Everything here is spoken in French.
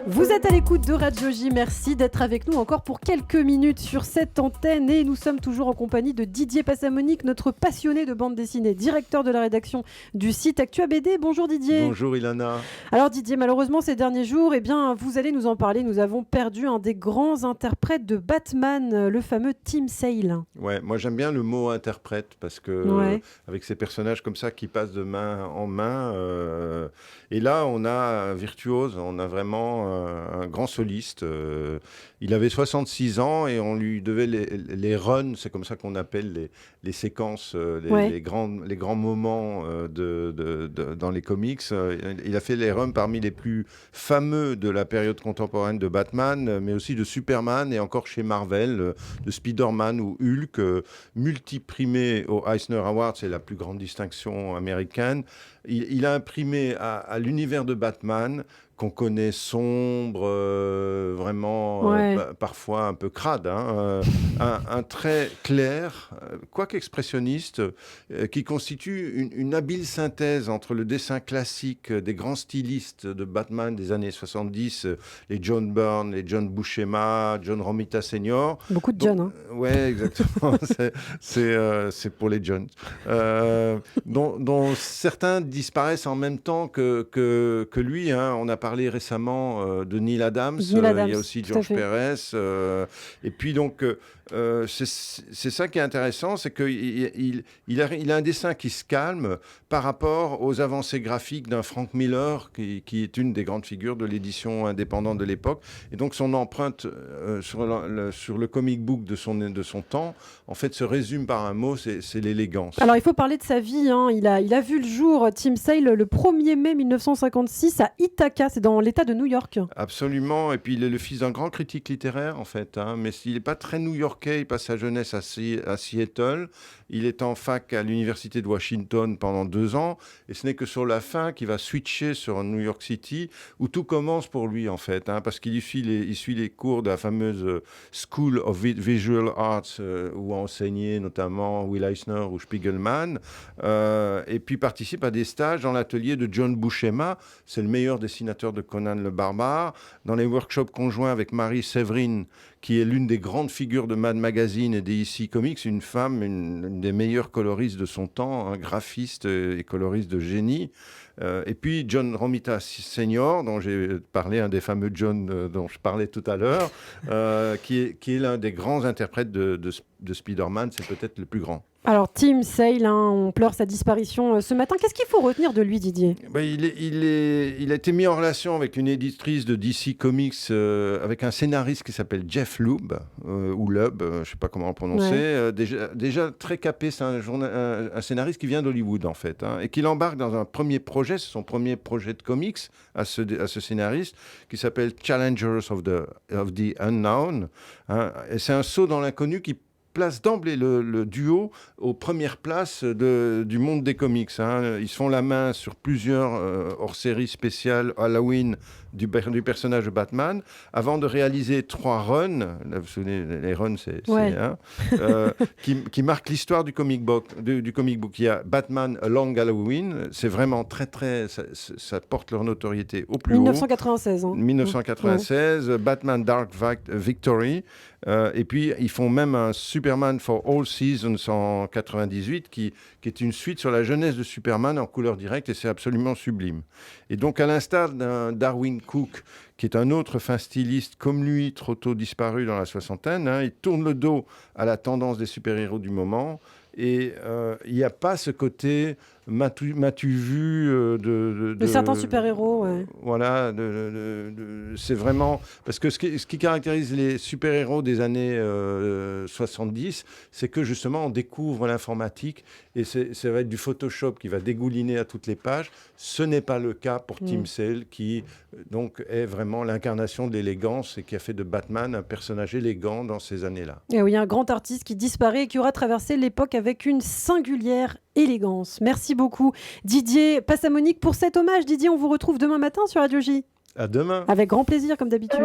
Vous êtes à l'écoute de Radio J, merci d'être avec nous encore pour quelques minutes sur cette antenne et nous sommes toujours en compagnie de Didier Passamonique, notre passionné de bande dessinée, directeur de la rédaction du site Actua BD. Bonjour Didier. Bonjour Ilana. Alors Didier, malheureusement ces derniers jours, vous allez nous en parler, nous avons perdu un des grands interprètes de Batman, le fameux Tim Sale. Ouais, moi j'aime bien le mot interprète parce que avec ces personnages comme ça qui passent de main en main, et là on a un virtuose, on a vraiment un grand soliste. Il avait 66 ans et on lui devait les runs, c'est comme ça qu'on appelle les séquences, les grands moments dans les comics. Il a fait les runs parmi les plus fameux de la période contemporaine de Batman, mais aussi de Superman et encore chez Marvel, de Spider-Man ou Hulk, multiprimé au Eisner Award, c'est la plus grande distinction américaine. Il a imprimé à l'univers de Batman, qu'on connaît sombre, vraiment parfois un peu crade, un trait clair, quoique expressionniste, qui constitue une habile synthèse entre le dessin classique des grands stylistes de Batman des années 70, les John Byrne, les John Buscema, John Romita Sr. Beaucoup de John. Oui, exactement, c'est pour les Johns. Dont certains disparaissent en même temps que lui. On a parlé récemment de Neil Adams. Il y a aussi George Pérez. Et puis donc, c'est ça qui est intéressant, c'est qu'il a un dessin qui se calme par rapport aux avancées graphiques d'un Frank Miller, qui est une des grandes figures de l'édition indépendante de l'époque. Et donc son empreinte sur le comic book de son temps, en fait, se résume par un mot, c'est l'élégance. Alors il faut parler de sa vie. Il a vu le jour, Tim Sale, le 1er mai 1956 à Ithaca, c'est dans l'État de New York. Absolument, et puis il est le fils d'un grand critique littéraire en fait, mais il n'est pas très new-yorkais, il passe sa jeunesse à Seattle, il est en fac à l'université de Washington pendant 2 ans, et ce n'est que sur la fin qu'il va switcher sur New York City, où tout commence pour lui en fait, parce qu'il suit les cours de la fameuse School of Visual Arts, où a enseigné notamment Will Eisner ou Spiegelman, et puis participe à des stages dans l'atelier de John Buscema, c'est le meilleur dessinateur de Conan le Barbare, dans les workshops conjoints avec Mary Severin, qui est l'une des grandes figures de Mad Magazine et des DC Comics, une femme, une des meilleures coloristes de son temps, un graphiste et coloriste de génie. Et puis John Romita Sr., dont j'ai parlé, un des fameux John dont je parlais tout à l'heure, qui est l'un des grands interprètes de Spider-Man, c'est peut-être le plus grand. Alors Tim Sale, on pleure sa disparition ce matin. Qu'est-ce qu'il faut retenir de lui, Didier ? Il a été mis en relation avec une éditrice de DC Comics, avec un scénariste qui s'appelle Jeff Lubb, ou Lubb, je ne sais pas comment on prononcer. Déjà très capé, c'est un scénariste qui vient d'Hollywood en fait, et qui l'embarque dans un premier projet, c'est son premier projet de comics à ce scénariste, qui s'appelle Challengers of the Unknown. Et c'est un saut dans l'inconnu qui place d'emblée le duo aux premières places du monde des comics. Ils se font la main sur plusieurs hors-séries spéciales Halloween du personnage de Batman, avant de réaliser 3 runs. Là, vous vous souvenez, les runs, qui marquent l'histoire du comic book. Il y a Batman A Long Halloween, c'est vraiment ça porte leur notoriété au plus 1996, haut. 1996. Batman Dark Victory. Et puis, ils font même un Superman for All Seasons en 98, qui est une suite sur la jeunesse de Superman en couleur directe, et c'est absolument sublime. Et donc, à l'instar d'un Darwin Cook, qui est un autre fin styliste comme lui, trop tôt disparu dans la soixantaine, il tourne le dos à la tendance des super-héros du moment, et il n'y a pas ce côté m'as-tu vu de certains super-héros, voilà, c'est vraiment parce que ce qui caractérise les super-héros des années 70, c'est que justement on découvre l'informatique et ça va être du Photoshop qui va dégouliner à toutes les pages. Ce n'est pas le cas pour Tim Sale, qui donc est vraiment l'incarnation de l'élégance et qui a fait de Batman un personnage élégant dans ces années-là. Et oui, un grand artiste qui disparaît et qui aura traversé l'époque avec une singulière élégance. Merci beaucoup Didier Passamonique pour cet hommage. Didier, on vous retrouve demain matin sur Radio J. À demain. Avec grand plaisir comme d'habitude.